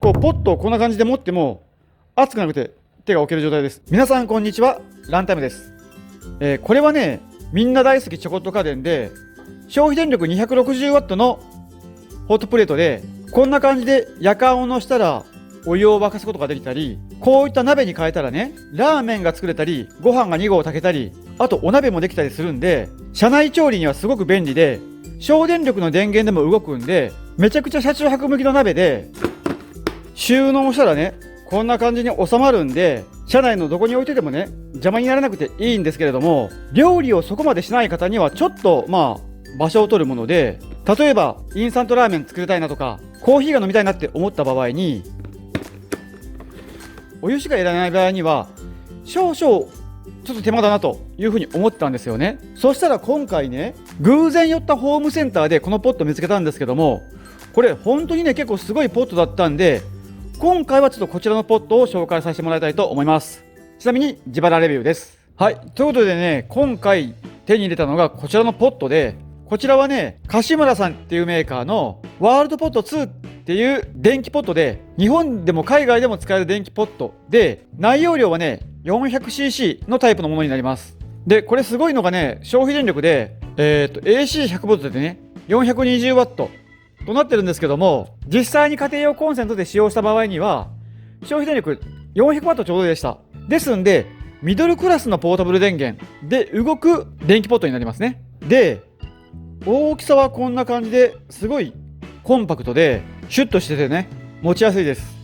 こうポットをこんな感じで持っても熱くなくて手が置ける状態です。皆さんこんにちは、ランタイムです。これはね、みんな大好きチョコット家電で、消費電力 260W のホットプレートで、こんな感じで夜間をのしたらお湯を沸かすことができたり、こういった鍋に変えたらね、ラーメンが作れたり、ご飯が2合炊けたり、あとお鍋もできたりするんで、車内調理にはすごく便利で、省電力の電源でも動くんで、めちゃくちゃ車中泊向きの鍋で、収納したらね、こんな感じに収まるんで、車内のどこに置いててもね、邪魔にならなくていいんですけれども、料理をそこまでしない方にはちょっと場所を取るもので、例えばインスタントラーメン作りたいなとか、コーヒーが飲みたいなって思った場合に、お湯しかいらない場合には少々ちょっと手間だなというふうに思ってたんですよね。そしたら今回ね、偶然寄ったホームセンターでこのポット見つけたんですけども、これ本当にね、結構すごいポットだったんで、今回はちょっとこちらのポットを紹介させてもらいたいと思います。ちなみに自腹レビューです。はい、ということでね、今回手に入れたのがこちらのポットで、こちらはね、柏村さんっていうメーカーのワールドポット2っていう電気ポットで、日本でも海外でも使える電気ポットで、内容量はね 400cc のタイプのものになります。でこれすごいのがね、消費電力でAC100V でね 420W となってるんですけども、実際に家庭用コンセントで使用した場合には消費電力 400W ちょうどでした。ですんでミドルクラスのポータブル電源で動く電気ポットになりますね。で大きさはこんな感じですごいコンパクトでシュッとしててね、持ちやすいです。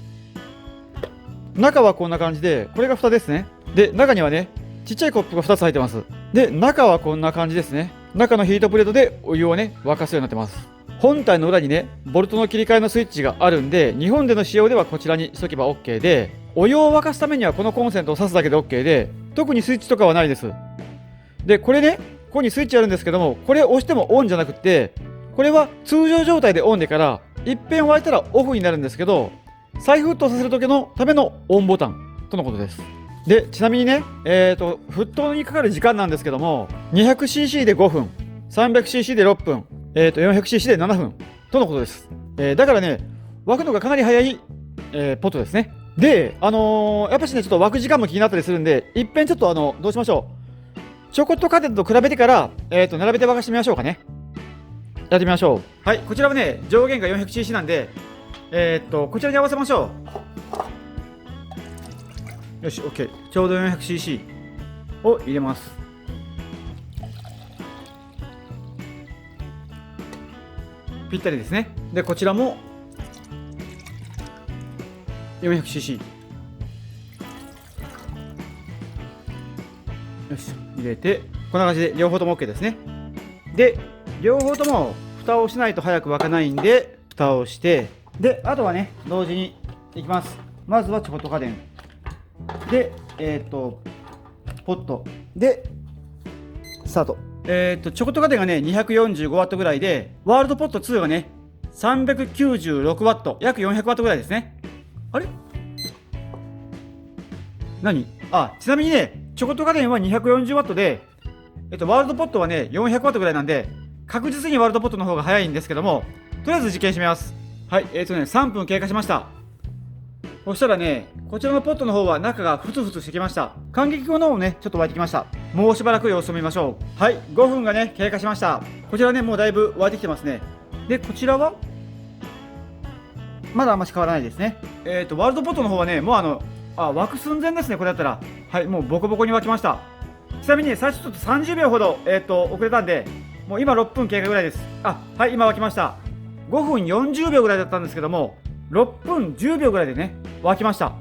中はこんな感じで、これが蓋ですね。で中にはね、ちっちゃいコップが2つ入ってます。で中はこんな感じですね。中のヒートプレートでお湯をね沸かすようになってます。本体の裏にねボルトの切り替えのスイッチがあるんで、日本での使用ではこちらにしとけば OK で、お湯を沸かすためにはこのコンセントを挿すだけで OK で、特にスイッチとかはないです。でこれね、ここにスイッチあるんですけども、これを押してもオンじゃなくて、これは通常状態でオンでからいっぺん沸いたらオフになるんですけど、再沸騰させる時のためのオンボタンとのことです。でちなみにね、沸騰にかかる時間なんですけども、 200cc で5分、 300cc で6分、400cc で7分とのことです。だからね、沸くのがかなり早い、ポットですね。でやっぱしね、ちょっと沸く時間も気になったりするんで、いっぺんちょっとどうしましょう、チョコット家電と比べてから、並べて沸かしてみましょうかね。やってみましょう。はい、こちらはね、上限が 400cc なんで、こちらに合わせましょう。よし、OK。ちょうど 400cc を入れます。ぴったりですね。で、こちらも 400cc。よし、入れて、こんな感じで両方とも OK ですね。で両方とも蓋をしないと早く沸かないんで、蓋をして、であとはね同時にいきます。まずはチョコット家電でポットでスタート。チョコット家電がね 245W ぐらいで、ワールドポット2がね 396W、 約 400W ぐらいですね。あれ何、ちなみにね、チョコット家電は 240W で、ワールドポットはね 400W ぐらいなんで、確実にワールドポットの方が早いんですけども、とりあえず実験してみます。はい、3分経過しました。そしたらね、こちらのポットの方は中がふつふつしてきました。感激後の方もねちょっと沸いてきました。もうしばらく様子を見ましょう。はい、5分がね経過しました。こちらねもうだいぶ沸いてきてますね。でこちらはまだあんまし変わらないですね。ワールドポットの方はね、もう沸く寸前ですね。これだったらはい、もうボコボコに沸きました。ちなみにね、最初ちょっと30秒ほど、遅れたんで、もう今6分経過ぐらいです。はい、今沸きました。5分40秒ぐらいだったんですけども、6分10秒ぐらいでね沸きました。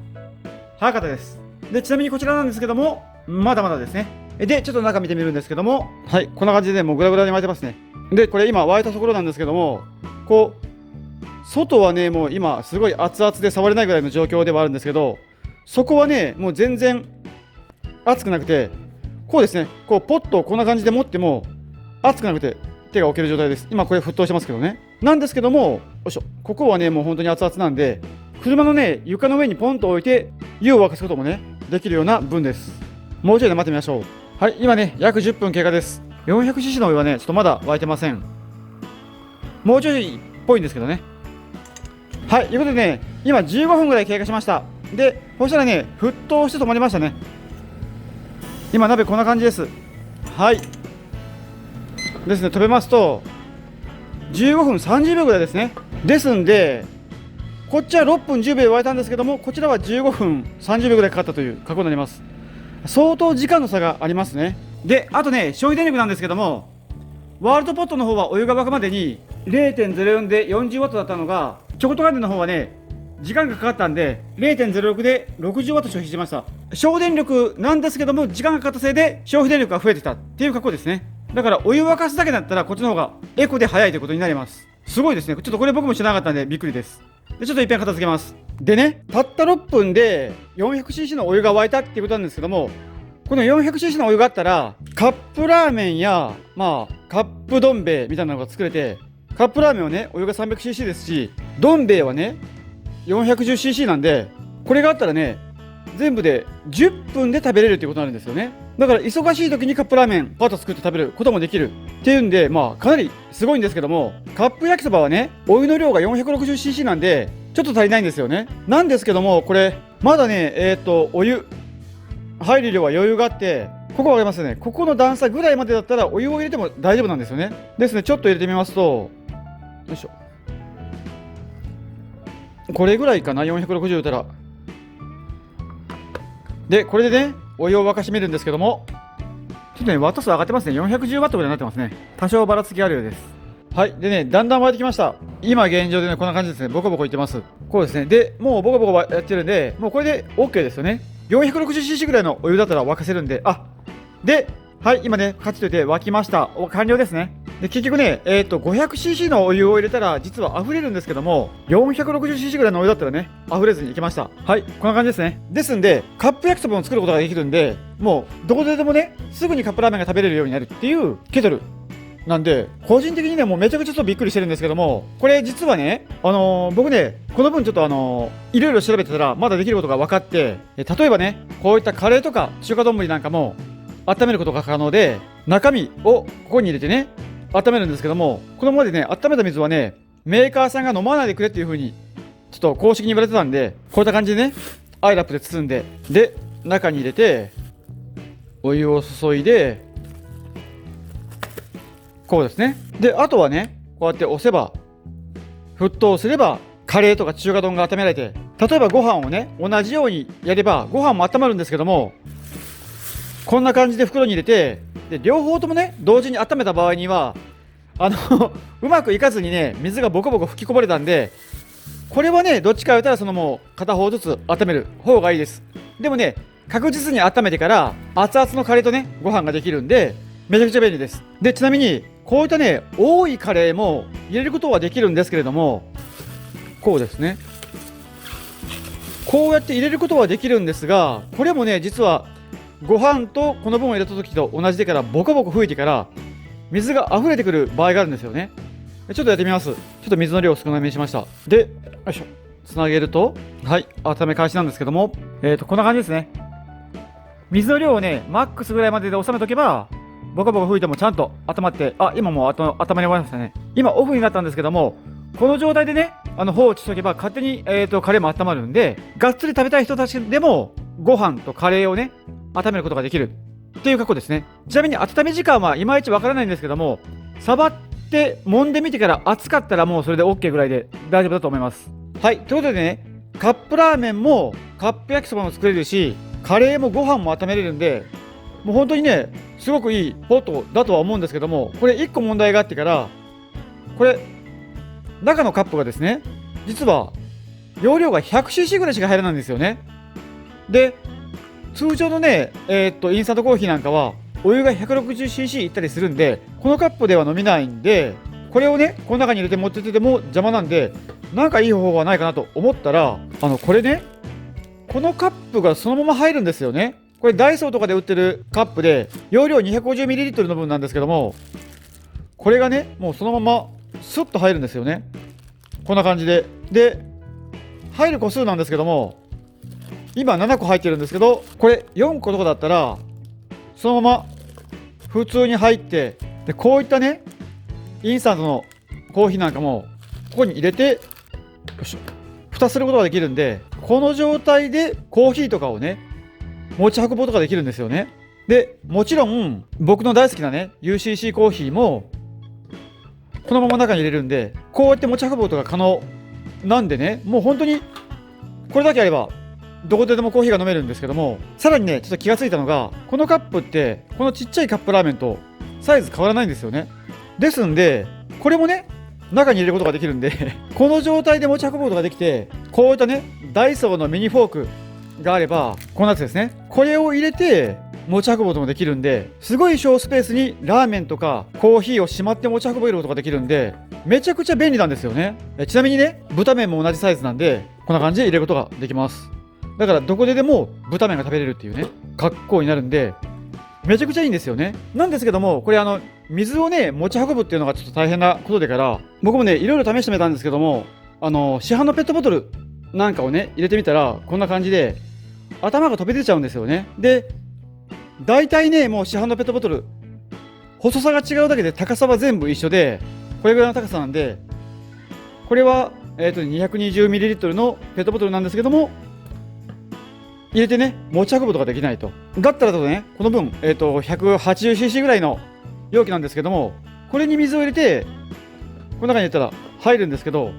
早かったです。でちなみにこちらなんですけども、まだまだですね。でちょっと中見てみるんですけども、はい、こんな感じでね、もうグラグラに沸いてますね。でこれ今沸いたところなんですけども、こう外はねもう今すごい熱々で触れないぐらいの状況ではあるんですけど、そこはねもう全然熱くなくて、こうですね、こうポットをこんな感じで持っても熱くなくて手が置ける状態です。今これ沸騰してますけどね。なんですけども、よいしょ、ここはねもう本当に熱々なんで、車のね床の上にポンと置いて湯を沸かすこともねできるような分です。もうちょいで待ってみましょう。はい、今ね約10分経過です。 400cc のお湯はねちょっとまだ沸いてません。もうちょいっぽいんですけどね。はい、ということでね、今15分ぐらい経過しました。で、そしたらね、沸騰して止まりましたね。今、鍋こんな感じです。はい。ですね、止めますと、15分30秒ぐらいですね。ですんで、こっちは6分10秒で沸いたんですけども、こちらは15分30秒ぐらいかかったという過去になります。相当時間の差がありますね。で、あとね、消費電力なんですけども、ワールドポットの方はお湯が沸くまでに 0.04 で 40W だったのが、チョコトガンデの方はね、時間がかかったんで 0.06 で 60W 消費しました。省電力なんですけども、時間がかかったせいで消費電力が増えてたっていう過去ですね。だからお湯沸かすだけだったらこっちの方がエコで早いということになります。すごいですね。ちょっとこれ僕も知らなかったんでびっくりです。でちょっと一遍片付けます。でね、たった6分で 400cc のお湯が沸いたっていうことなんですけども、この 400cc のお湯があったらカップラーメンやカップどん兵衛みたいなのが作れて、カップラーメンはねお湯が 300cc ですし、どん兵衛はね 410cc なんで、これがあったらね全部で10分で食べれるっていうことになるんですよね。だから忙しい時にカップラーメンパッと作って食べることもできるっていうんで、かなりすごいんですけども、カップ焼きそばはねお湯の量が 460cc なんでちょっと足りないんですよね。なんですけども、これまだねお湯入る量は余裕があって、ここ分かりますよね。ここの段差ぐらいまでだったらお湯を入れても大丈夫なんですよね。ですね、ちょっと入れてみますと、よいしょ、これぐらいかな、460入れたら。でこれでねお湯を沸かしてみるんですけども、ちょっとねワット数上がってますね。410ワットぐらいになってますね。多少ばらつきあるようです。はい。でね、だんだん沸いてきました。今現状でねこんな感じですね。ボコボコいってます。こうですね。でもうボコボコやってるんで、もうこれで OK ですよね。460cc ぐらいのお湯だったら沸かせるんで、で、はい、今ね、カチッといて沸きました。完了ですね。で、結局ね、500cc のお湯を入れたら、実は溢れるんですけども、460cc ぐらいのお湯だったらね、溢れずにいけました。はい、こんな感じですね。ですんで、カップ焼きそばを作ることができるんで、もう、どこででもね、すぐにカップラーメンが食べれるようになるっていうケトルなんで、個人的にね、もうめちゃくちゃちょっとびっくりしてるんですけども、これ実はね、僕ね、この分ちょっといろいろ調べてたら、まだできることが分かって、例えばね、こういったカレーとか中華丼なんかも、温めることが可能で、中身をここに入れてね、温めるんですけども、このままでね、温めた水はね、メーカーさんが飲まないでくれっていう風に、ちょっと公式に言われてたんで、こういった感じでね、アイラップで包んで、で、中に入れて、お湯を注いで、こうですね。で、あとはね、こうやって押せば、沸騰すれば、カレーとか中華丼が温められて、例えばご飯をね、同じようにやれば、ご飯も温まるんですけども、こんな感じで袋に入れて、で両方ともね同時に温めた場合にはうまくいかずにね水がボコボコ吹きこぼれたんで、これはねどっちか言ったらそのもう片方ずつ温める方がいいです。でもね確実に温めてから熱々のカレーとねご飯ができるんでめちゃくちゃ便利です。でちなみにこういったね多いカレーも入れることはできるんですけれども、こうですね、こうやって入れることはできるんですが、これもね実はご飯とこの分を入れた時と同じでからボコボコ吹いてから水が溢れてくる場合があるんですよね。ちょっとやってみます。ちょっと水の量を少なめにしました。で、よいしょ、つなげると、はい、温め開始なんですけども、こんな感じですね。水の量をねマックスぐらいまでで収めとけばボコボコ吹いてもちゃんと温まって、今もう温まり終わりましたね。今オフになったんですけども、この状態でね放置しとけば勝手に、カレーも温まるんで、がっつり食べたい人たちでもご飯とカレーをね温めることができるっていう格好ですね。ちなみに温め時間はいまいちわからないんですけども、触って揉んでみてから熱かったらもうそれで OK ぐらいで大丈夫だと思います。はい、ということでね、カップラーメンもカップ焼きそばも作れるし、カレーもご飯も温めれるんで、もう本当にねすごくいいポットだとは思うんですけども、これ1個問題があってから、これ中のカップがですね実は容量が 100cc ぐらいしか入らないんですよね。で通常のね、インスタントコーヒーなんかはお湯が 160cc いったりするんで、このカップでは飲めないんで、これをねこの中に入れて持ってってても邪魔なんで、なんかいい方法はないかなと思ったら、これね、このカップがそのまま入るんですよね。これダイソーとかで売ってるカップで容量 250ml の分なんですけども、これがねもうそのままスッと入るんですよね。こんな感じで。で入る個数なんですけども、今7個入ってるんですけど、これ4個とかだったらそのまま普通に入って、でこういったねインスタントのコーヒーなんかもここに入れて、よいしょ、蓋することができるんで、この状態でコーヒーとかをね持ち運ぶことができるんですよね。でもちろん僕の大好きなね UCC コーヒーもこのまま中に入れるんで、こうやって持ち運ぶことが可能なんでね、もう本当にこれだけあればどこででもコーヒーが飲めるんですけども、さらにねちょっと気がついたのが、このカップってこのちっちゃいカップラーメンとサイズ変わらないんですよね。ですんでこれもね中に入れることができるんでこの状態で持ち運ぶことができて、こういったねダイソーのミニフォークがあれば、このやつですね、これを入れて持ち運ぶこともできるんで、すごい小スペースにラーメンとかコーヒーをしまって持ち運べることができるんで、めちゃくちゃ便利なんですよね。ちなみにね豚麺も同じサイズなんで、こんな感じで入れることができます。だからどこででも豚麺が食べれるっていうね格好になるんで、めちゃくちゃいいんですよね。なんですけども、これ水をね持ち運ぶっていうのがちょっと大変なことでから、僕もねいろいろ試してみたんですけども、市販のペットボトルなんかをね入れてみたら、こんな感じで頭が飛び出ちゃうんですよね。で大体ねもう市販のペットボトル細さが違うだけで高さは全部一緒で、これぐらいの高さなんで、これは、220ml のペットボトルなんですけども、入れてね持ち運ぶことができないと。だったらとねこの分、180cc ぐらいの容器なんですけども、これに水を入れてこの中に入れたら入るんですけど、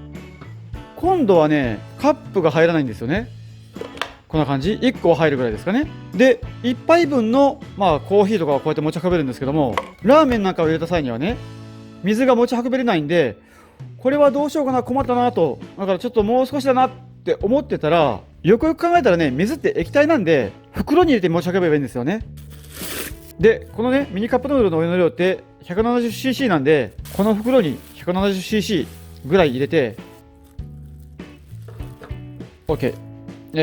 今度はねカップが入らないんですよね。こんな感じ、1個は入るぐらいですかね。で1杯分のコーヒーとかはこうやって持ち運べるんですけども、ラーメンなんかを入れた際にはね水が持ち運べれないんで、これはどうしようかな、困ったなと、だからちょっともう少しだなって思ってたら、よくよく考えたらね水って液体なんで袋に入れて持ち運べばいいんですよね。でこのねミニカップヌードルのお湯の量って 170cc なんで、この袋に 170cc ぐらい入れて OK。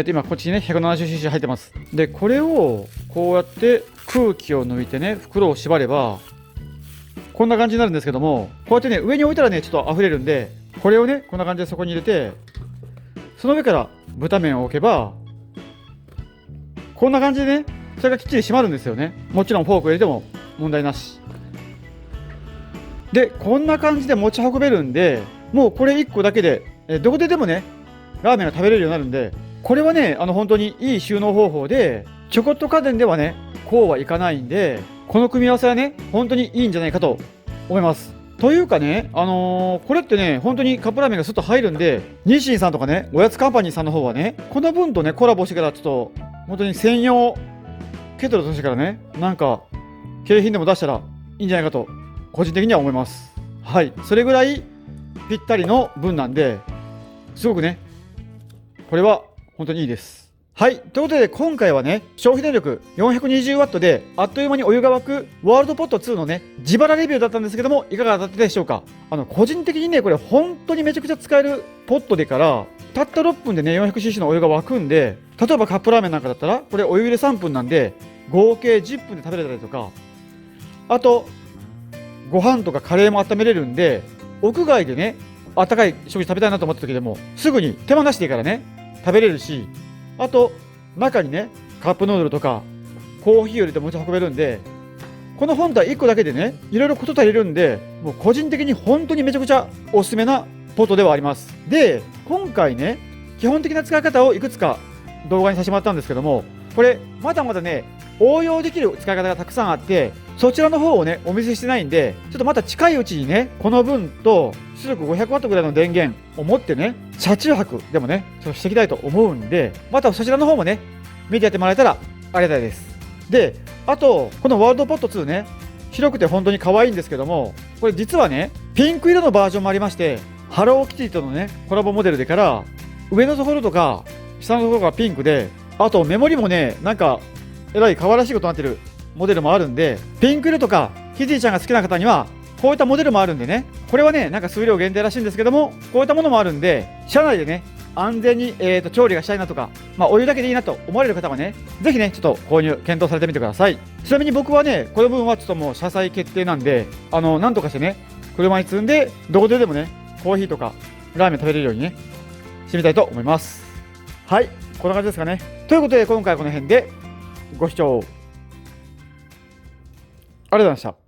今こっちにね 170cc 入ってます。でこれをこうやって空気を抜いてね袋を縛ればこんな感じになるんですけども、こうやってね上に置いたらねちょっと溢れるんで、これをねこんな感じでそこに入れて、その上から豚麺を置けばこんな感じでねそれがきっちり閉まるんですよね。もちろんフォーク入れても問題なしで、こんな感じで持ち運べるんで、もうこれ1個だけでどこででもねラーメンが食べれるようになるんで、これはね本当にいい収納方法で、ちょこっと家電ではねこうはいかないんで、この組み合わせはね本当にいいんじゃないかと思います。というかね、これってね本当にカップラーメンがスッと入るんで、日清さんとかねおやつカンパニーさんの方はねこの分とねコラボしてから、ちょっと本当に専用ケトルとしてからねなんか景品でも出したらいいんじゃないかと個人的には思います。はい、それぐらいぴったりの分なんで、すごくねこれは本当にいいです。はい、ということで今回はね消費電力 420W であっという間にお湯が沸くワールドポット2のね自腹レビューだったんですけども、いかがだったでしょうか。個人的にねこれ本当にめちゃくちゃ使えるポットでから、たった6分でね 400cc のお湯が沸くんで、例えばカップラーメンなんかだったらこれお湯入れ3分なんで合計10分で食べれたりとか、あとご飯とかカレーも温めれるんで、屋外でねあったかい食事食べたいなと思った時でもすぐに手間なしでいいからね食べれるし、あと中にねカップヌードルとかコーヒーを入れて持ち運べるんで、この本体1個だけでねいろいろこと足りるんで、もう個人的に本当にめちゃくちゃおすすめなポットではあります。で今回ね基本的な使い方をいくつか動画にさせてもらったんですけども、これまだまだね応用できる使い方がたくさんあって、そちらの方をねお見せしてないんで、ちょっとまた近いうちにねこの分と出力 500W ぐらいの電源を持ってね車中泊でもねちょっとしていきたいと思うんで、またそちらの方もね見てやってもらえたらありがたいです。であとこのワールドポット2ね、白くて本当に可愛いんですけども、これ実はねピンク色のバージョンもありまして、ハローキティとのねコラボモデルでから、上のところとか下のところがピンクで、あとメモリもねなんかえらい可愛らしいことになってるモデルもあるんで、ピンク色とかキティちゃんが好きな方にはこういったモデルもあるんでね、これはねなんか数量限定らしいんですけども、こういったものもあるんで、車内でね安全に、調理がしたいなとか、お湯だけでいいなと思われる方はねぜひねちょっと購入検討されてみてください。ちなみに僕はねこの分はちょっともう車載決定なんで、なんとかしてね車に積んでどこででもねコーヒーとかラーメン食べれるようにねしてみたいと思います。はい、こんな感じですかね。ということで今回はこの辺でご視聴ありがとうございました。